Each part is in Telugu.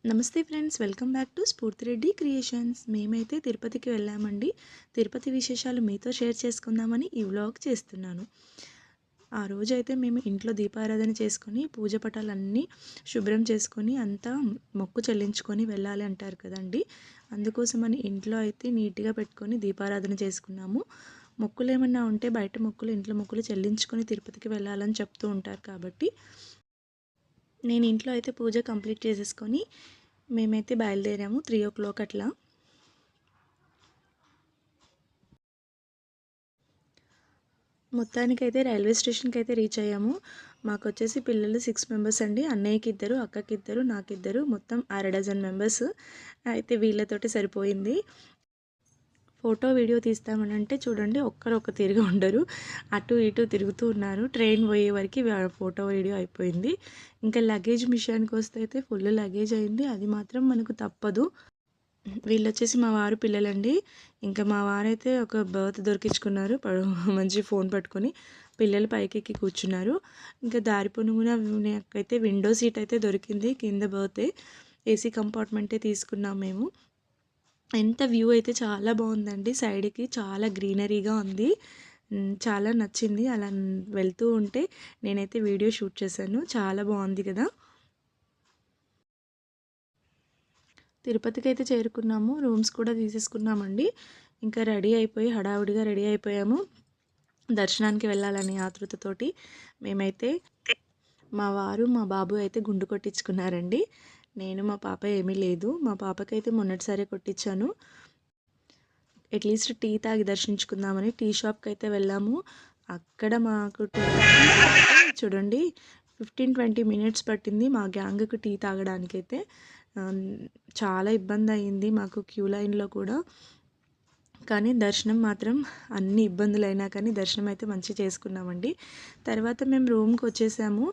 నమస్తే ఫ్రెండ్స్, వెల్కమ్ బ్యాక్ టు స్ఫూర్తి రెడ్డి క్రియేషన్స్. మేమైతే తిరుపతికి వెళ్ళామండి. తిరుపతి విశేషాలు మీతో షేర్ చేసుకుందామని ఈ వ్లాగ్ చేస్తున్నాను. ఆ రోజైతే మేము ఇంట్లో దీపారాధన చేసుకొని పూజ పటాలన్నీ శుభ్రం చేసుకొని అంతా మొక్కు చెల్లించుకొని వెళ్ళాలి అంటారు కదండి. అందుకోసమని ఇంట్లో అయితే నీట్గా పెట్టుకొని దీపారాధన చేసుకున్నాము. మొక్కులు ఏమన్నా ఉంటే బయట మొక్కులు, ఇంట్లో మొక్కులు చెల్లించుకొని తిరుపతికి వెళ్ళాలని చెప్తూ ఉంటారు కాబట్టి నేను ఇంట్లో అయితే పూజ కంప్లీట్ చేసేసుకొని మేమైతే బయలుదేరాము 3 o'clock అట్లా. మొత్తానికైతే రైల్వే స్టేషన్కి అయితే రీచ్ అయ్యాము. మాకు వచ్చేసి పిల్లలు 6 మెంబర్స్ అండి. అన్నయ్యకి 2, అక్కకి 2, నాకు 2, మొత్తం 6 మెంబర్స్. అయితే వీళ్ళతోటి సరిపోయింది. ఫోటో వీడియో తీస్తామని అంటే చూడండి, ఒక్కరు తిరిగి ఉండరు, అటు ఇటు తిరుగుతూ ఉన్నారు. ట్రైన్ పోయే వరకు ఫోటో వీడియో అయిపోయింది. ఇంకా లగేజ్ విషయానికి వస్తే అయితే ఫుల్ లగేజ్ అయింది. అది మాత్రం మనకు తప్పదు. వీళ్ళొచ్చేసి మా వారు పిల్లలండి. ఇంకా మా వారైతే ఒక బర్త్ దొరికించుకున్నారు మంచి ఫోన్ పట్టుకొని. పిల్లలు పైకెక్కి కూర్చున్నారు. ఇంకా దారి పొడుగునా నాకైతే విండో సీట్ అయితే దొరికింది. కింద బర్తే ఏసీ కంపార్ట్మెంటే తీసుకున్నాం మేము. ఎంత వ్యూ అయితే చాలా బాగుందండి. సైడ్కి చాలా గ్రీనరీగా ఉంది. చాలా నచ్చింది. అలా వెళ్తూ ఉంటే నేనైతే వీడియో షూట్ చేశాను. చాలా బాగుంది కదా. తిరుపతికి అయితే చేరుకున్నాము. రూమ్స్ కూడా తీసేసుకున్నామండి. ఇంకా రెడీ అయిపోయి హడావుడిగా రెడీ అయిపోయాము దర్శనానికి వెళ్ళాలని ఆతృతతోటి. మేమైతే మా వారు మా బాబు అయితే గుండు కొట్టించుకున్నారండి. నేను మా పాప ఏమీ లేదు. మా పాపకైతే మొన్నటిసారి కొట్టించాను. అట్లీస్ట్ టీ తాగి దర్శించుకుందామని టీ షాప్కి అయితే వెళ్ళాము. అక్కడ మాకు చూడండి 15-20 మినిట్స్ పట్టింది మా గ్యాంగ్కి టీ తాగడానికైతే. చాలా ఇబ్బంది అయ్యింది మాకు క్యూ లైన్లో కూడా. కానీ దర్శనం మాత్రం అన్ని ఇబ్బందులైనా కానీ దర్శనం అయితే మంచిగా చేసుకున్నామండి. తర్వాత మేము రూమ్కి వచ్చేసాము.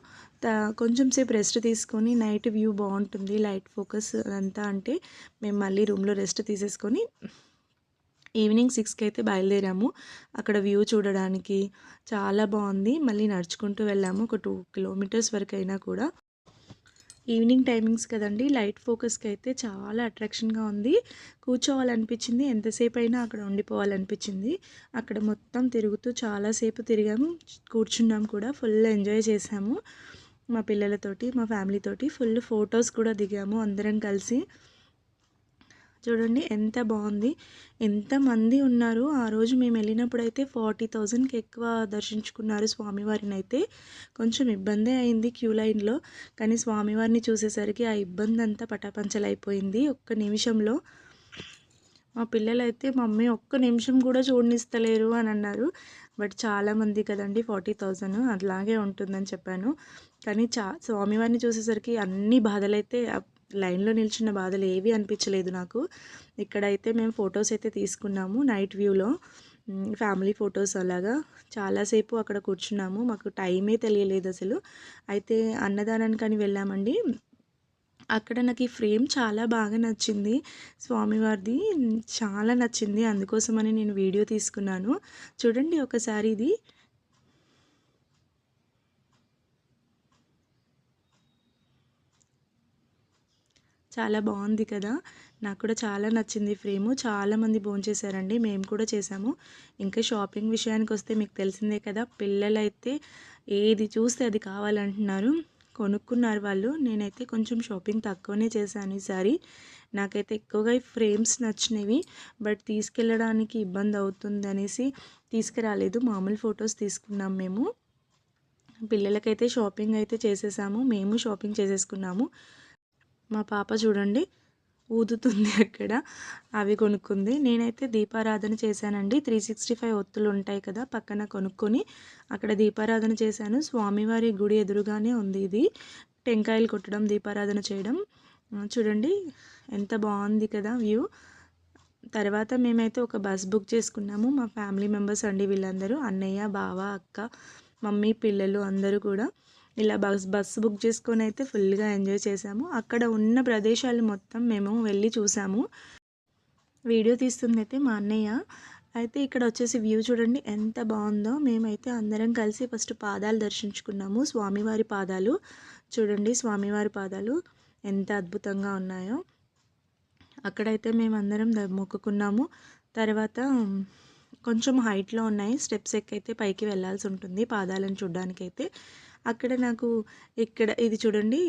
కొంచెం సేపు రెస్ట్ తీసుకొని నైట్ వ్యూ బాగుంటుంది, లైట్ ఫోకస్ అంతా అంటే మేము మళ్ళీ రూమ్లో రెస్ట్ తీసేసుకొని ఈవినింగ్ 6కి అయితే బయలుదేరాము. అక్కడ వ్యూ చూడడానికి చాలా బాగుంది. మళ్ళీ నడుచుకుంటూ వెళ్ళాము ఒక 2 కిలోమీటర్స్ వరకు అయినా కూడా. ఈవినింగ్ టైమింగ్స్ కదండి, లైట్ ఫోకస్కి అయితే చాలా అట్రాక్షన్గా ఉంది. కూర్చోవాలనిపించింది, ఎంతసేపు అయినా అక్కడ ఉండిపోవాలనిపించింది. అక్కడ మొత్తం తిరుగుతూ చాలాసేపు తిరిగాము, కూర్చున్నాం కూడా. ఫుల్ ఎంజాయ్ చేసాము మా పిల్లలతోటి, మా ఫ్యామిలీతోటి. ఫుల్ ఫొటోస్ కూడా దిగాము అందరం కలిసి. చూడండి ఎంత బాగుంది, ఎంతమంది ఉన్నారు. ఆ రోజు మేము వెళ్ళినప్పుడు అయితే 40,000కి ఎక్కువ దర్శించుకున్నారు స్వామివారిని. అయితే కొంచెం ఇబ్బందే అయింది క్యూ లైన్లో, కానీ స్వామివారిని చూసేసరికి ఆ ఇబ్బంది అంతా పటాపంచలైపోయింది ఒక్క నిమిషంలో. మా పిల్లలైతే మమ్మీ ఒక్క నిమిషం కూడా చూడనిస్తలేరు అని అన్నారు. బట్ చాలామంది కదండి, 40,000 అలాగే ఉంటుందని చెప్పాను. కానీ స్వామివారిని చూసేసరికి అన్ని బాధలైతే, లైన్లో నిల్చున్న బాధలు ఏవి అనిపించలేదు నాకు. ఇక్కడైతే మేము ఫొటోస్ అయితే తీసుకున్నాము నైట్ వ్యూలో, ఫ్యామిలీ ఫొటోస్ అలాగా. చాలాసేపు అక్కడ కూర్చున్నాము, మాకు టైమే తెలియలేదు అసలు. అయితే అన్నదానానికని వెళ్ళామండి. అక్కడ నాకు ఈ ఫ్రేమ్ చాలా బాగా నచ్చింది, స్వామివారిది చాలా నచ్చింది. అందుకోసమని నేను వీడియో తీసుకున్నాను. చూడండి ఒకసారి ఇది. చాలా బాగుంది కదా. నాకు కూడా చాలా నచ్చింది ఫ్రేము. చాలామంది భోంచేశారండి, మేము కూడా చేసాము. ఇంకా షాపింగ్ విషయానికి వస్తే మీకు తెలిసిందే కదా, పిల్లలైతే ఏది చూస్తే అది కావాలంటున్నారు. కొనుక్కున్నారు వాళ్ళు. నేనైతే కొంచెం షాపింగ్ తక్కువనే చేశాను ఈసారి. నాకైతే ఎక్కువగా ఈ ఫ్రేమ్స్ నచ్చినవి. బట్ తీసుకెళ్ళడానికి ఇబ్బంది అవుతుంది అనేసి తీసుకురాలేదు. మామూలు ఫొటోస్ తీసుకున్నాం మేము. పిల్లలకైతే షాపింగ్ అయితే చేసేసాము, మేము షాపింగ్ చేసేసుకున్నాము. మా పాప చూడండి ఊదుతుంది అక్కడ, అవి కొనుక్కుంది. నేనైతే దీపారాధన చేశానండి. 365 ఒత్తులు ఉంటాయి కదా, పక్కన కొనుక్కొని అక్కడ దీపారాధన చేశాను. స్వామివారి గుడి ఎదురుగానే ఉంది ఇది. టెంకాయలు కొట్టడం, దీపారాధన చేయడం. చూడండి ఎంత బాగుంది కదా వ్యూ. తర్వాత మేమైతే ఒక బస్ బుక్ చేసుకున్నాము. మా ఫ్యామిలీ మెంబర్స్ అండి వీళ్ళందరూ, అన్నయ్య, బావ, అక్క, మమ్మీ, పిల్లలు అందరూ కూడా. ఇలా బస్సు బుక్ చేసుకొని అయితే ఫుల్గా ఎంజాయ్ చేసాము. అక్కడ ఉన్న ప్రదేశాలు మొత్తం మేము వెళ్ళి చూసాము. వీడియో తీస్తుంది అయితే మా అన్నయ్య. అయితే ఇక్కడ వచ్చేసి వ్యూ చూడండి ఎంత బాగుందో. మేమైతే అందరం కలిసి ఫస్ట్ పాదాలు దర్శించుకున్నాము, స్వామివారి పాదాలు. చూడండి స్వామివారి పాదాలు ఎంత అద్భుతంగా ఉన్నాయో. అక్కడైతే మేమందరం మొక్కుకున్నాము. తర్వాత కొంచెం హైట్‌లో ఉన్నాయి. స్టెప్స్ ఎక్కైతే పైకి వెళ్ళాల్సి ఉంటుంది పాదాలను చూడ్డానికైతే. అక్కడ నాకు ఇక్కడ ఇది చూడండి,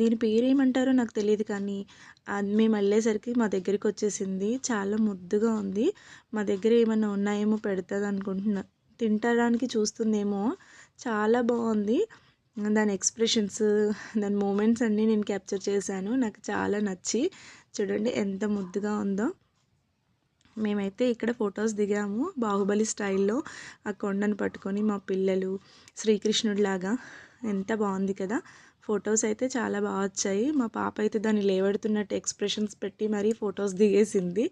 దీని పేరేమంటారో నాకు తెలీదు కానీ మేము వెళ్ళేసరికి మా దగ్గరికొచ్చేసింది. చాలా ముద్దుగా ఉంది. మా దగ్గర ఏమన్నా ఉన్నాయేమో పెడతదనుకుంటున్నా. తింటడానికి చూస్తుందేమో. చాలా బావుంది. దాని ఎక్స్‌ప్రెషన్స్, దాని మూమెంట్స్ అన్నీ నేను క్యాప్చర్ చేశాను. నాకు చాలా నచ్చి చూడండి ఎంత ముద్దుగా ఉందో. మేమైతే ఇక్కడ ఫొటోస్ దిగాము బాహుబలి స్టైల్‌లో. ఆ కొండను పట్టుకొని మా పిల్లలు శ్రీకృష్ణుడిలాగా. ఎంత బాగుంది కదా! ఫొటోస్ అయితే చాలా బాగా వచ్చాయి. మా పాప అయితే దాన్ని లేవడుతున్నట్టు ఎక్స్‌ప్రెషన్స్ పెట్టి మరీ ఫొటోస్ దిగేసింది.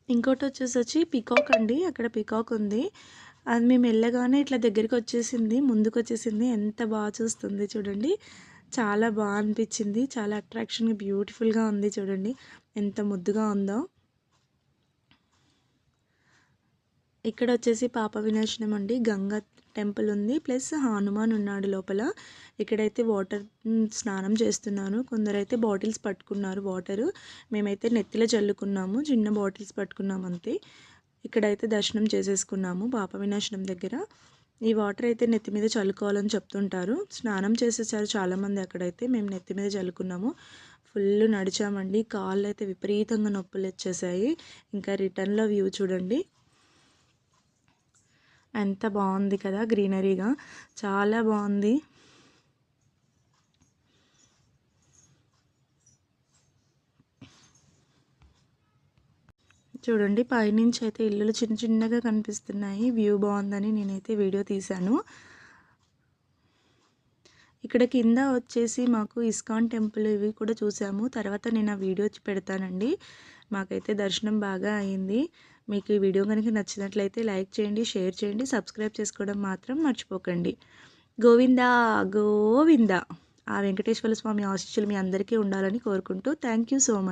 ఇంకోటొచ్చేసొచ్చి పీకాక్ అండి. అక్కడ పీకాక్ ఉంది. అది మేము వెళ్ళగానే ఇట్లా దగ్గరికొచ్చేసింది. ముందుకొచ్చేసింది. ఎంత బాగా చూస్తుంది చూడండి. చాలా బాగా అనిపించింది. చాలా అట్రాక్షన్‌గా బ్యూటిఫుల్‌గా ఉంది చూడండి. ఎంత ముద్దుగా ఉందో. ఇక్కడ వచ్చేసి పాప వినాశనం అండి. గంగా టెంపుల్ ఉంది. ప్లస్ హనుమాన్ ఉన్నాడు లోపల. ఇక్కడైతే వాటర్ స్నానం చేస్తున్నాను. కొందరైతే బాటిల్స్ పట్టుకున్నారు వాటరు. మేమైతే నెత్తిలో చల్లుకున్నాము. చిన్న బాటిల్స్ పట్టుకున్నాము అంతే. ఇక్కడైతే దర్శనం చేసేసుకున్నాము పాప వినాశనం దగ్గర. ఈ వాటర్ అయితే నెత్తి మీద చల్లుకోవాలని చెప్తుంటారు. స్నానం చేసేసారు చాలామంది అక్కడైతే. మేము నెత్తి మీద చల్లుకున్నాము. ఫుల్ నడిచామండి. కాళ్ళు అయితే విపరీతంగా నొప్పులు వచ్చేసాయి. ఇంకా రిటర్న్లో వ్యూ చూడండి. ఎంత బాగుంది కదా, గ్రీనరీగా చాలా బాగుంది. చూడండి పైనుంచి అయితే ఇల్లులు చిన్న చిన్నగా కనిపిస్తున్నాయి. వ్యూ బాగుందని నేనైతే వీడియో తీశాను. ఇక్కడ కింద వచ్చేసి మాకు ఇస్కాన్ టెంపుల్ ఇవి కూడా చూసాము. తర్వాత నేను ఆ వీడియో పెడతానండి. మాకైతే దర్శనం బాగా అయింది. మీకు ఈ వీడియో కనుక నచ్చినట్లయితే లైక్ చేయండి, షేర్ చేయండి, సబ్స్క్రైబ్ చేసుకోవడం మాత్రం మర్చిపోకండి. గోవిందా గోవిందా. ఆ వెంకటేశ్వర స్వామి ఆశీస్సులు మీ అందరికీ ఉండాలని కోరుకుంటూ థ్యాంక్ యూ సో మచ్.